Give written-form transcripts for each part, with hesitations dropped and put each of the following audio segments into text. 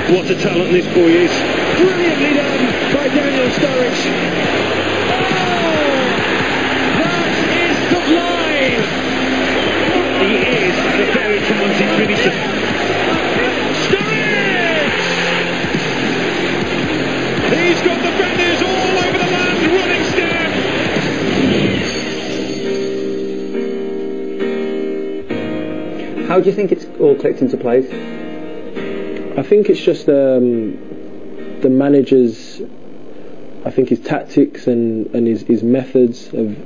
What a talent this boy is. Brilliantly done by Daniel Sturridge. Oh, that is sublime. He is a very talented finisher. Sturridge! He's got the defenders all over the land running scared. How do you think it's all clicked into place? I think it's just the manager's, I think his tactics and his methods of,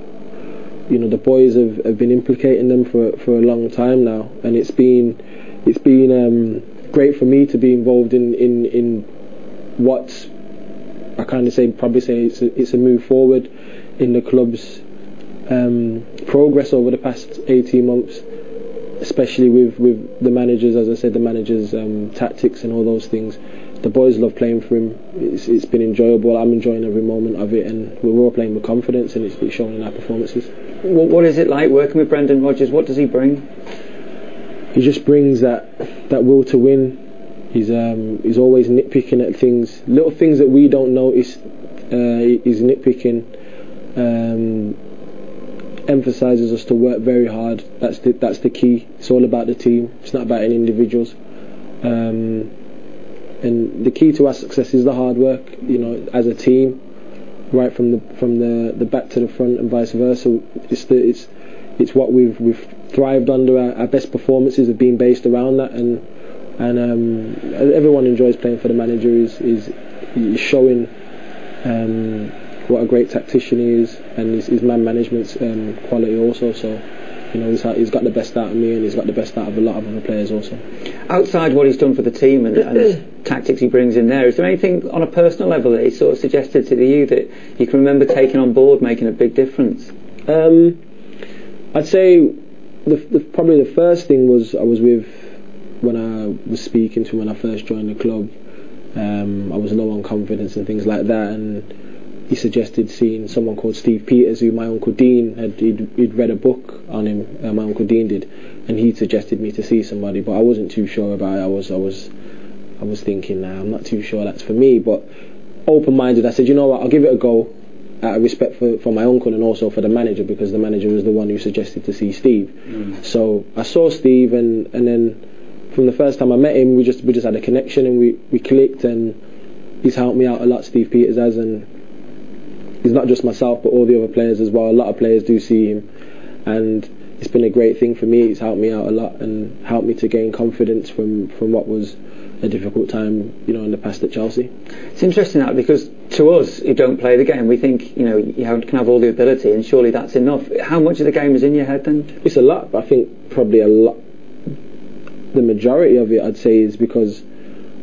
the boys have been implicating them for a long time now, and it's been great for me to be involved in what I kind of probably say it's a move forward in the club's progress over the past 18 months. Especially with the managers, as I said, the managers' tactics and all those things. The boys love playing for him. It's been enjoyable. I'm enjoying every moment of it, and we're all playing with confidence, and it's showing in our performances. What is it like working with Brendan Rodgers? What does he bring? He just brings that will to win. He's always nitpicking at things, little things that we don't notice. He's nitpicking. Emphasises us to work very hard. That's the key. It's all about the team. It's not about any individuals. And the key to our success is the hard work. As a team, right from the back to the front and vice versa. It's what we've thrived under. Our best performances have been based around that, and everyone enjoys playing for the manager. Is showing. What a great tactician he is, and his man management's quality also. So, he's got the best out of me, and he's got the best out of a lot of other players also. Outside what he's done for the team and the tactics he brings in there, is there anything on a personal level that he sort of suggested to you that you can remember taking on board, making a big difference? I'd say probably the first thing was when I was speaking to him when I first joined the club. I was low on confidence and things like that, and he suggested seeing someone called Steve Peters, who my Uncle Dean he'd read a book on him. My Uncle Dean did, and he suggested me to see somebody, but I wasn't too sure about it. I was thinking, I'm not too sure that's for me, but open-minded. I said, you know what, I'll give it a go, out of respect for my uncle and also for the manager, because the manager was the one who suggested to see Steve. So I saw Steve, and then from the first time I met him, we just had a connection, and we clicked, and he's helped me out a lot. Steve Peters has, and it's not just myself, but all the other players as well. A lot of players do see him, and it's been a great thing for me. It's helped me out a lot and helped me to gain confidence from what was a difficult time, in the past at Chelsea. It's interesting that, because to us who don't play the game, we think you can have all the ability, and surely that's enough. How much of the game is in your head then? It's a lot, but I think probably a lot. The majority of it, I'd say, is because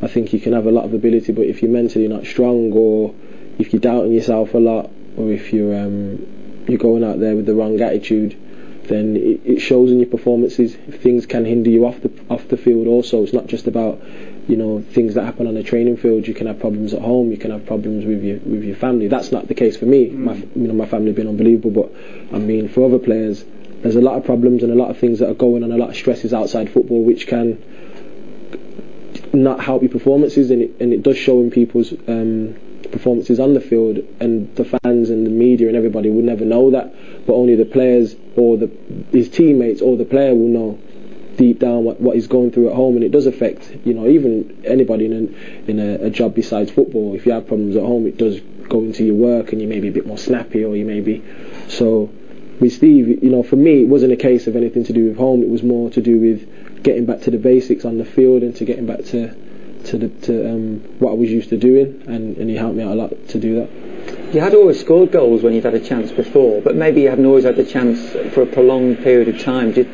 I think you can have a lot of ability, but if you're mentally not strong, or if you're doubting yourself a lot, or if you're going out there with the wrong attitude, then it shows in your performances. Things can hinder you off the field also. It's not just about things that happen on the training field. You can have problems at home. You can have problems with your family. That's not the case for me. My family have been unbelievable, but I mean, for other players, there's a lot of problems and a lot of things that are going on, a lot of stresses outside football, which can not help your performances, and it does show in people's performances on the field, and the fans and the media and everybody will never know that, but only the players or his teammates or the player will know deep down what he's going through at home. And it does affect even anybody in a job besides football. If you have problems at home, it does go into your work, and you may be a bit more snappy, or you may be. So with Steve, for me, it wasn't a case of anything to do with home. It was more to do with getting back to the basics on the field, and to getting back to what I was used to doing, and he helped me out a lot to do that. You had always scored goals when you've had a chance before, but maybe you hadn't always had the chance for a prolonged period of time. Do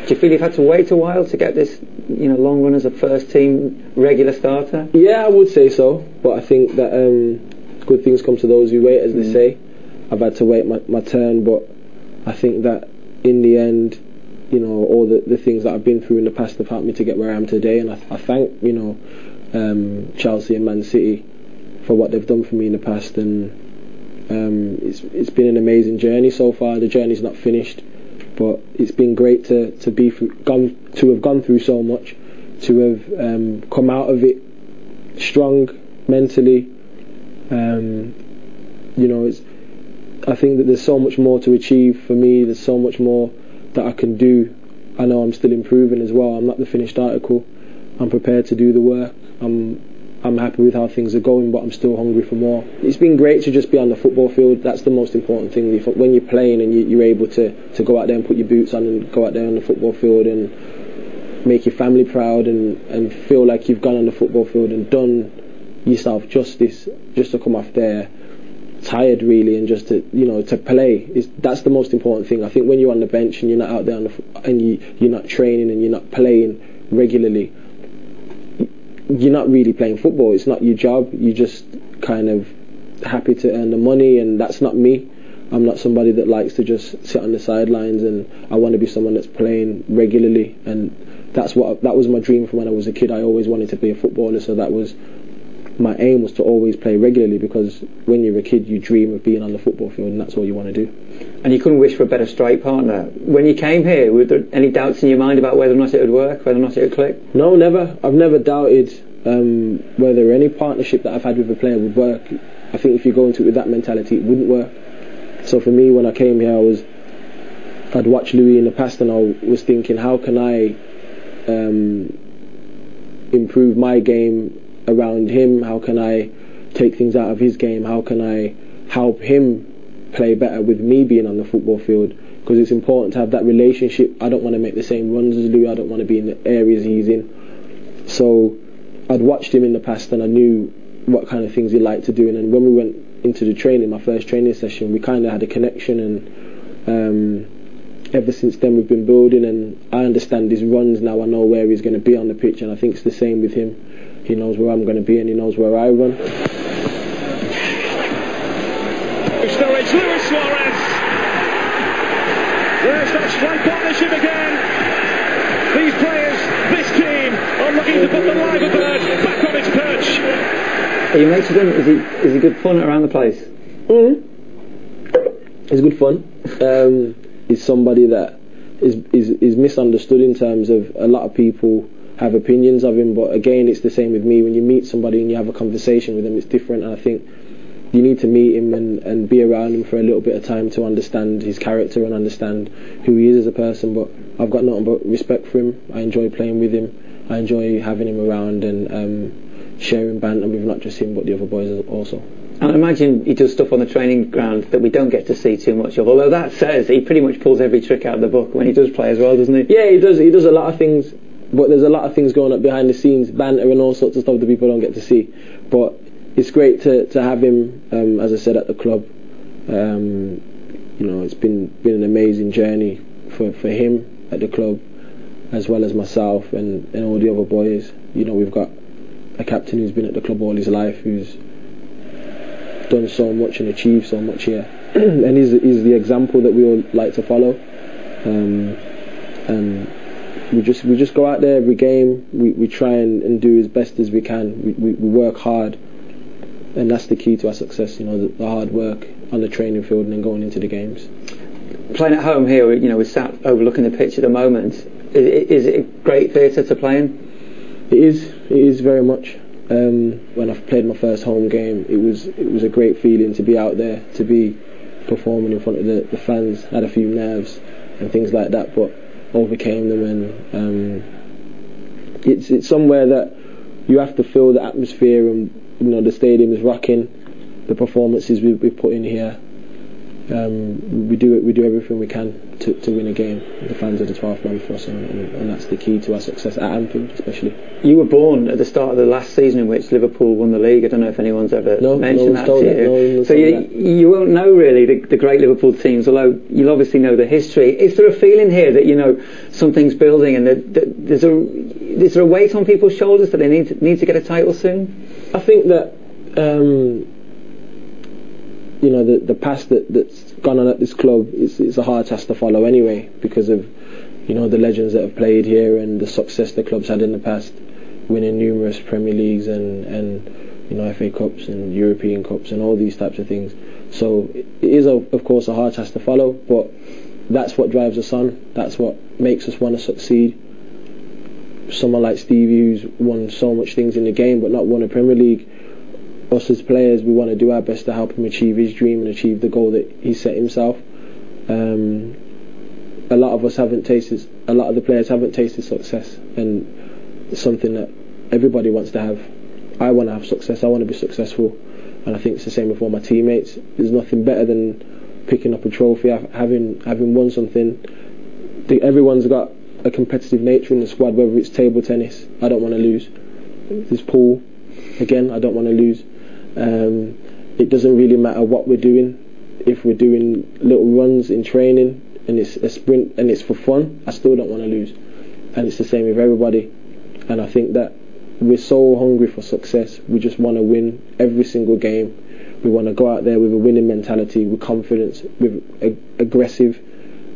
you feel you've had to wait a while to get this long run as a first team regular starter? Yeah, I would say so, but I think that good things come to those who wait, as they say. I've had to wait my turn, but I think that in the end, all the things that I've been through in the past have helped me to get where I am today, and I thank Chelsea and Man City for what they've done for me in the past, and it's been an amazing journey so far. The journey's not finished, but it's been great to have gone through so much, to have come out of it strong mentally. I think that there's so much more to achieve for me. There's so much more that I can do. I know I'm still improving as well. I'm not the finished article. I'm prepared to do the work. I'm happy with how things are going, but I'm still hungry for more. It's been great to just be on the football field. That's the most important thing. When you're playing and you're able to go out there and put your boots on and go out there on the football field and make your family proud and feel like you've gone on the football field and done yourself justice, just to come off there tired really and just to play, that's the most important thing. I think when you're on the bench and you're not out there and you're not training and you're not playing regularly, you're not really playing football. It's not your job. You're just kind of happy to earn the money, and that's not me. I'm not somebody that likes to just sit on the sidelines, and I want to be someone that's playing regularly, and that was my dream from when I was a kid. I always wanted to be a footballer, so that was my aim, was to always play regularly, because when you're a kid you dream of being on the football field and that's all you want to do. And you couldn't wish for a better strike partner. When you came here, were there any doubts in your mind about whether or not it would work, whether or not it would click? No, never. I've never doubted whether any partnership that I've had with a player would work. I think if you go into it with that mentality, it wouldn't work. So for me, when I came here, I'd watched Louis in the past and I was thinking, how can I improve my game around him? How can I take things out of his game? How can I help him play better with me being on the football field? Because it's important to have that relationship. I don't want to make the same runs as Louis. I don't want to be in the areas he's in. So I'd watched him in the past and I knew what kind of things he liked to do. And when we went into the training, my first training session, we kind of had a connection, and ever since then we've been building, and I understand his runs now. I know where he's going to be on the pitch, and I think it's the same with him. He knows where I'm going to be and he knows where I run. Sturridge, Luis Suarez. There's that strike partnership again. These players, this team, are looking to put the Liverpool back on its perch. Are you mates with him? Is he good fun around the place? It's good fun. He's somebody that is misunderstood in terms of a lot of people have opinions of him, but again, it's the same with me. When you meet somebody and you have a conversation with them, it's different, and I think you need to meet him and be around him for a little bit of time to understand his character and understand who he is as a person. But I've got nothing but respect for him. I enjoy playing with him. I enjoy having him around and sharing banter with not just him but the other boys also. I imagine he does stuff on the training ground that we don't get to see too much of, although that says he pretty much pulls every trick out of the book when he does play as well, doesn't he? Yeah, he does a lot of things, but there's a lot of things going up behind the scenes, banter and all sorts of stuff that people don't get to see. But it's great to have him, as I said, at the club. It's been an amazing journey for him at the club, as well as myself and all the other boys. We've got a captain who's been at the club all his life, who's done so much and achieved so much here, and he's the example that we all like to follow. And we just go out there every game. We try and do as best as we can. We work hard, and that's the key to our success. The hard work on the training field and then going into the games. Playing at home here, we're sat overlooking the pitch at the moment. Is it a great theatre to play in? It is very much. When I played my first home game, it was a great feeling to be out there, to be performing in front of the fans. Had a few nerves and things like that, but overcame them, and it's somewhere that you have to feel the atmosphere, and the stadium is rocking. The performances we put in here, we do everything we can to win a game. The fans are the 12th man for us, and that's the key to our success at Anfield especially. You were born at the start of the last season in which Liverpool won the league. I don't know if anyone's ever mentioned that to you. So you won't know really the great Liverpool teams, although you'll obviously know the history. Is there a feeling here that something's building, and that is there a weight on people's shoulders that they need to get a title soon? I think that the past that's gone on at this club is a hard task to follow anyway, because of the legends that have played here and the success the club's had in the past, winning numerous Premier Leagues and FA Cups and European Cups and all these types of things. So it is of course a hard task to follow, but that's what drives us on. That's what makes us want to succeed. someone like Stevie, who's won so much things in the game but not won a Premier League. Us as players, we want to do our best to help him achieve his dream and achieve the goal that he set himself. A lot of the players haven't tasted success, and it's something that everybody wants to have. I want to have success, I want to be successful, and I think it's the same with all my teammates. There's nothing better than picking up a trophy, having won something. Everyone's got a competitive nature in the squad, whether it's table tennis, I don't want to lose. There's pool, again, I don't want to lose. It doesn't really matter what we're doing. If we're doing little runs in training and it's a sprint and it's for fun, I still don't want to lose. And it's the same with everybody. And I think that we're so hungry for success. We just want to win every single game. We want to go out there with a winning mentality, with confidence, with aggressive.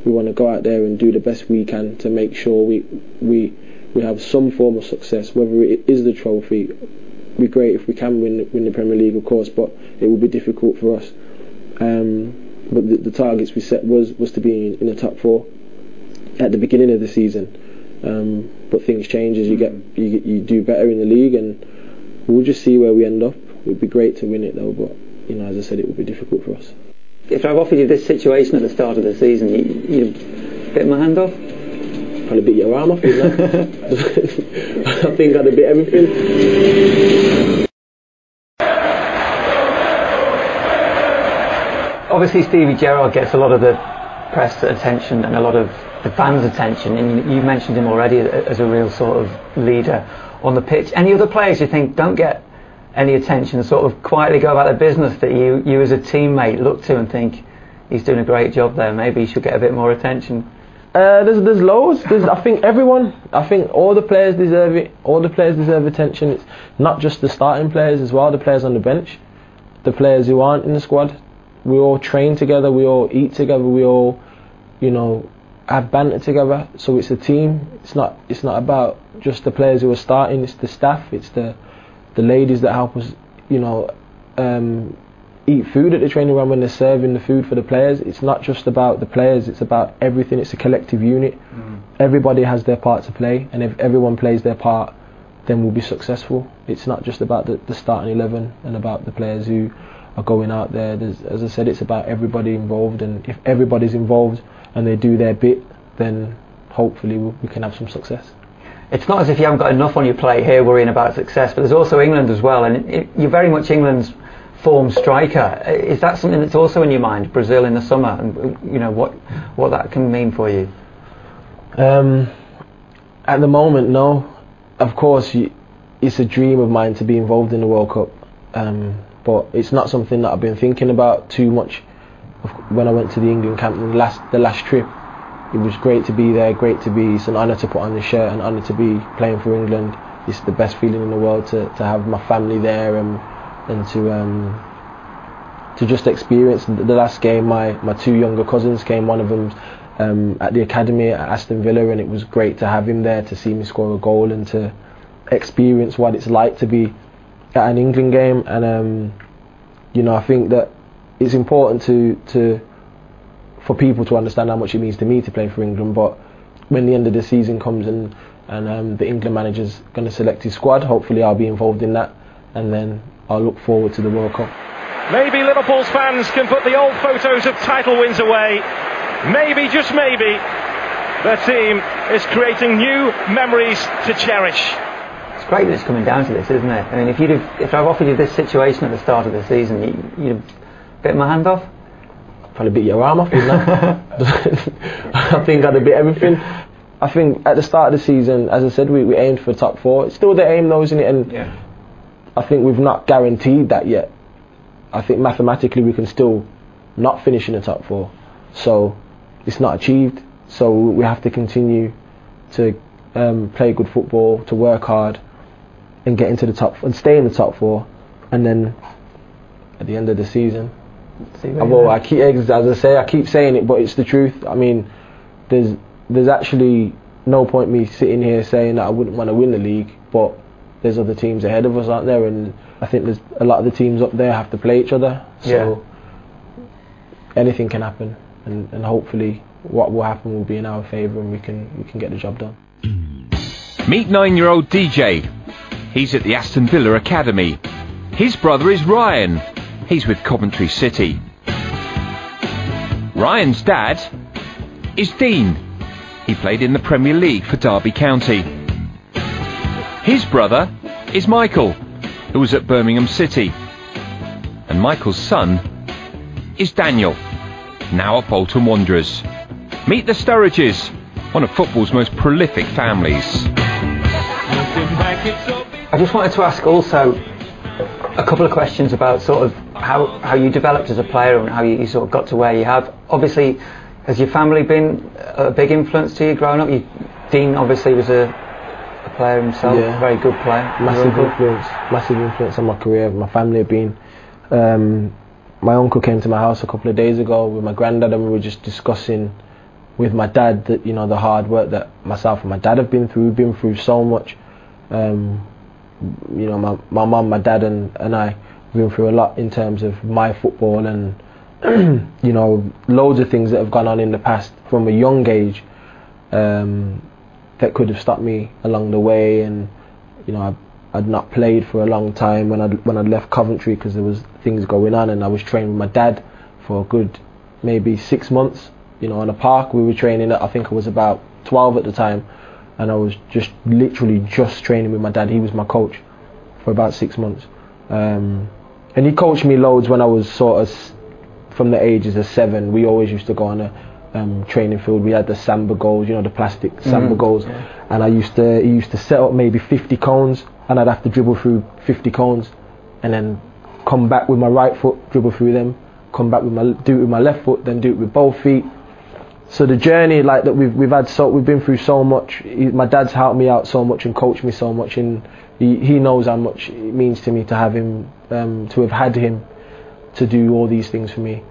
We want to go out there and do the best we can to make sure we have some form of success, whether it is the trophy. It'd be great if we can win the Premier League, of course, but it will be difficult for us. But the targets we set was to be in the top 4 at the beginning of the season. But things change as you do better in the league, and we'll just see where we end up. It'd be great to win it though, but as I said, it would be difficult for us. If I've offered you this situation at the start of the season, you'd bit my hand off? Probably bit your arm off, wouldn't I? I think I'd have bit everything. Obviously Stevie Gerrard gets a lot of the press attention and a lot of the fans' attention, and you mentioned him already as a real sort of leader on the pitch. Any other players you think don't get any attention, sort of quietly go about their business, that you as a teammate look to and think he's doing a great job there, maybe he should get a bit more attention? There's loads. I think all the players deserve it. All the players deserve attention. It's not just the starting players as well, the players on the bench, the players who aren't in the squad. We all train together, we all eat together, we all, have banter together. So it's a team. It's not about just the players who are starting. It's the staff. It's the ladies that help us, eat food at the training ground when they're serving the food for the players. It's not just about the players. It's about everything. It's a collective unit. Everybody has their part to play, and if everyone plays their part, then we'll be successful. It's not just about the starting 11 and about the players who are going out there. As I said, it's about everybody involved, and if everybody's involved and they do their bit, then hopefully we can have some success. It's not as if you haven't got enough on your plate here worrying about success, but there's also England as well, and you're very much England's form striker. Is that something that's also in your mind, Brazil in the summer, and what that can mean for you? At the moment, no. Of course, it's a dream of mine to be involved in the World Cup, but it's not something that I've been thinking about too much. When I went to the England camp, the last trip, it was great to be there, it's an honour to put on the shirt, an honour to be playing for England. It's the best feeling in the world to have my family there, and to just experience the last game. My 2 younger cousins came, one of them at the academy at Aston Villa, and it was great to have him there, to see me score a goal and to experience what it's like to be at an England game. And I think that it's important for people to understand how much it means to me to play for England. But when the end of the season comes and the England manager's going to select his squad, hopefully I'll be involved in that, and then I'll look forward to the World Cup. Maybe Liverpool's fans can put the old photos of title wins away. Maybe, just maybe, their team is creating new memories to cherish. It's great that it's coming down to this, isn't it? I mean, if I've offered you this situation at the start of the season, you'd have bit my hand off? Probably bit your arm off, wouldn't I? I think I'd have bit everything. I think at the start of the season, as I said, we aimed for top 4. It's still the aim though, isn't it? And I think we've not guaranteed that yet. I think mathematically we can still not finish in the top 4. So it's not achieved. So we have to continue to play good football, to work hard and get into the top and stay in the top 4. And then at the end of the season, I keep saying it, but it's the truth. I mean, there's actually no point me sitting here saying that I wouldn't want to win the league, but there's other teams ahead of us, aren't there? And I think there's a lot of the teams up there have to play each other, so anything can happen, and hopefully what will happen will be in our favour, and we can get the job done. Meet 9-year-old DJ. He's at the Aston Villa Academy. His brother is Ryan. He's with Coventry City. Ryan's dad is Dean. He played in the Premier League for Derby County. His brother is Michael, who was at Birmingham City. And Michael's son is Daniel, now at Bolton Wanderers. Meet the Sturridges, one of football's most prolific families. I just wanted to ask also a couple of questions about sort of how you developed as a player and how you sort of got to where you have. Obviously, has your family been a big influence to you growing up? Dean obviously was a player himself, a very good player. Massive influence on my career. My family have been. My uncle came to my house a couple of days ago with my granddad, and we were just discussing with my dad that, you know, the hard work that myself and my dad have been through. We've been through so much. You know, my mum, my dad and I have been through a lot in terms of my football and you know, loads of things that have gone on in the past from a young age that could have stopped me along the way. And you know, I'd not played for a long time when I left Coventry because there was things going on, and I was training with my dad for a good maybe 6 months, you know, on a park. We were training I think I was about 12 at the time, and I was literally just training with my dad. He was my coach for about 6 months, and he coached me loads when I was sort of from the ages of 7. We always used to go on a training field. We had the samba goals, you know, the plastic samba goals, and he used to set up maybe 50 cones, and I'd have to dribble through 50 cones and then come back with my right foot, dribble through them, come back do it with my left foot, then do it with both feet. So the journey like that we've been through so much. My dad's helped me out so much and coached me so much, and he knows how much it means to me to have him, to have had him to do all these things for me.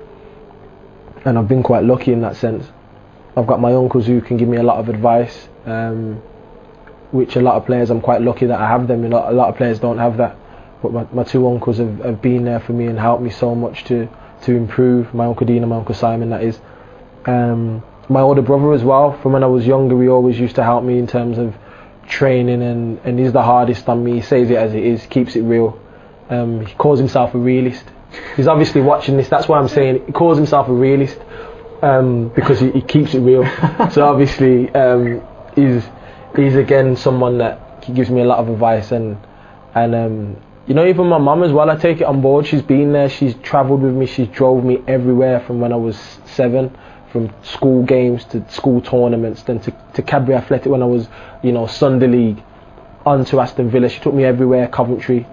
And I've been quite lucky in that sense. I've got my uncles who can give me a lot of advice, which a lot of players, I'm quite lucky that I have them. A lot of players don't have that, but my two uncles have been there for me and helped me so much to improve. My Uncle Dean and my Uncle Simon, that is. My older brother as well, from when I was younger, he always used to help me in terms of training, and he's the hardest on me. He says it as it is, keeps it real. He calls himself a realist. He's obviously watching this, that's why I'm saying it. He calls himself a realist because he keeps it real. So obviously he's again someone that gives me a lot of advice, and you know, even my mum as well, I take it on board. She's been there, she's travelled with me, she's drove me everywhere from when I was 7, from school games to school tournaments, then to Cadbury Athletic when I was, you know, Sunday League, on to Aston Villa. She took me everywhere, Coventry,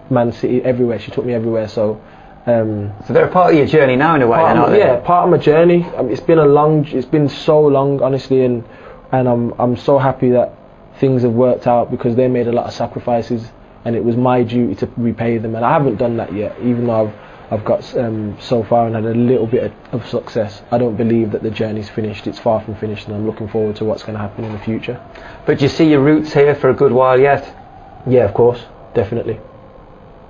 Man City, everywhere. She took me everywhere. So they're a part of your journey now in a way, aren't they? Yeah, part of my journey. It's been so long, honestly, and I'm so happy that things have worked out because they made a lot of sacrifices, and it was my duty to repay them, and I haven't done that yet, even though I've got so far and had a little bit of success. I don't believe that the journey's finished. It's far from finished, and I'm looking forward to what's going to happen in the future. But do you see your roots here for a good while yet? Yeah, of course, definitely.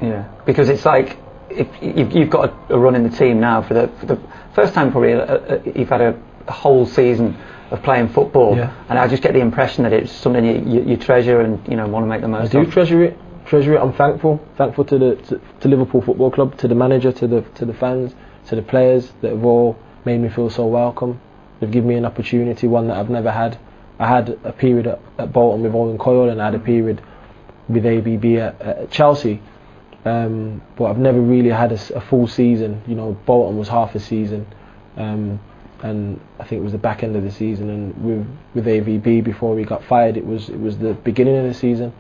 Yeah, because it's like if you've got a run in the team now for the first time probably you've had a whole season of playing football, and I just get the impression that it's something you treasure and, you know, want to make the most of. I do treasure it. I'm thankful to Liverpool Football Club, to the manager, to the fans, to the players that have all made me feel so welcome. They've given me an opportunity, one that I've never had. I had a period at Bolton with Owen Coyle, and I had a period with ABB at Chelsea. But I've never really had a full season. You know, Bolton was half a season, and I think it was the back end of the season. And with AVB, before he got fired, it was the beginning of the season.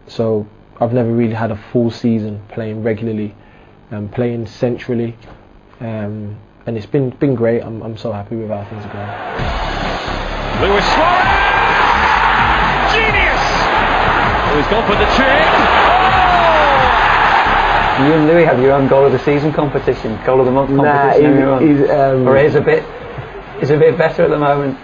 So I've never really had a full season playing regularly, playing centrally, and it's been great. I'm so happy with how things are going. Luis Suarez, genius! Oh, he's gone for the chin. You and Louis have your own goal of the season competition, goal of the month competition. Or is it a bit better at the moment?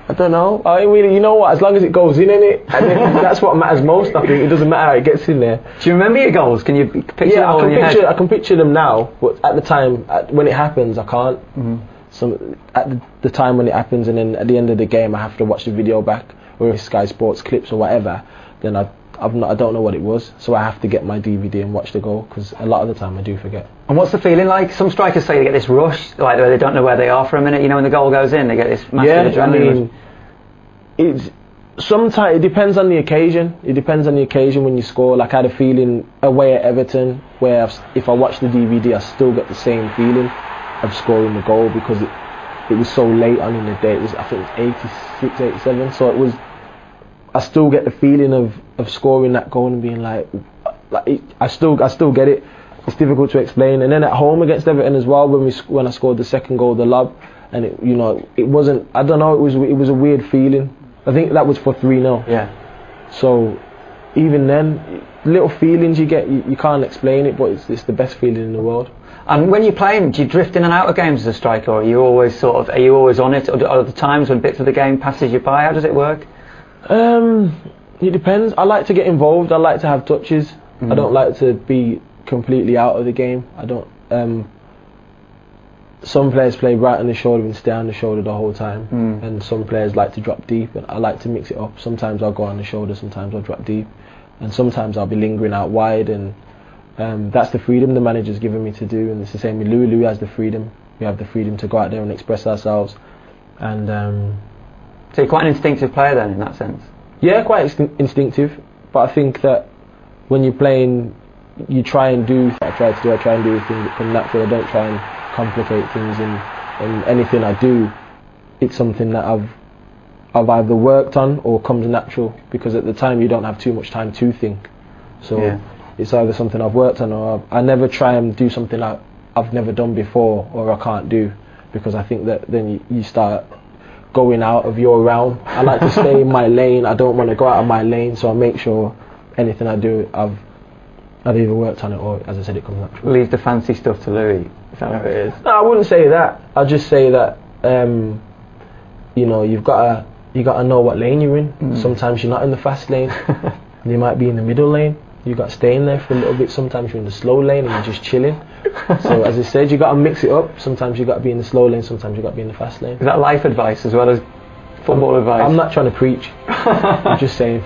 I don't know. I really, you know what? As long as it goes in it, and that's what matters most. I think it doesn't matter how it gets in there. Do you remember your goals? Can you picture them all in your head? I can picture them now, but at the time, when it happens, I can't. So at the time when it happens, and then at the end of the game, I have to watch the video back. or if Sky Sports clips or whatever, then I don't know what it was, so I have to get my DVD and watch the goal, because a lot of the time I do forget. And what's the feeling like? Some strikers say they get this rush, like they don't know where they are for a minute. You know, when the goal goes in, they get this massive adrenaline rush. Sometimes it depends on the occasion. It depends on the occasion when you score. Like, I had a feeling away at Everton where if I watch the DVD, I still get the same feeling of scoring the goal, because it was so late on in the day. I think it was 86, 87. So I still get the feeling of scoring that goal and being like I still get it. It's difficult to explain. And then at home against Everton as well, when I scored the second goal, the lob, and it wasn't. I don't know. It was a weird feeling. I think that was for 3-0. Yeah. So even then, little feelings you get, you can't explain it, but it's the best feeling in the world. And when you're playing, do you drift in and out of games as a striker, or are you always on it, or are there times when bits of the game passes you by? How does it work? It depends. I like to get involved. I like to have touches. I don't like to be completely out of the game. I don't. Some players play right on the shoulder and stay on the shoulder the whole time, and some players like to drop deep, and I like to mix it up. Sometimes I'll go on the shoulder, sometimes I'll drop deep, and sometimes I'll be lingering out wide, and that's the freedom the manager's given me to do. And it's the same with Louis. Louis has the freedom. We have the freedom to go out there and express ourselves, and so you're quite an instinctive player then, in that sense. Yeah, quite instinctive, but I think that when you're playing, you try and do what I try to do. I try and do things that come natural. I don't try and complicate things, and anything I do, it's something that I've either worked on or comes natural, because at the time you don't have too much time to think. So it's either something I've worked on, or I never try and do something I've never done before or I can't do, because I think that then you start going out of your realm. I like to stay in my lane. I don't want to go out of my lane, so I make sure anything I do, I've either worked on it or, as I said, it comes natural. Leave the fancy stuff to Louis. Is that how it is? No, I wouldn't say that. I'll just say that you've got to know what lane you're in. Sometimes you're not in the fast lane. You might be in the middle lane. You've got to stay in there for a little bit. Sometimes you're in the slow lane and you're just chilling. So as I said, you've got to mix it up. Sometimes you've got to be in the slow lane, sometimes you've got to be in the fast lane. Is that life advice as well as football advice? I'm not trying to preach. I'm just saying.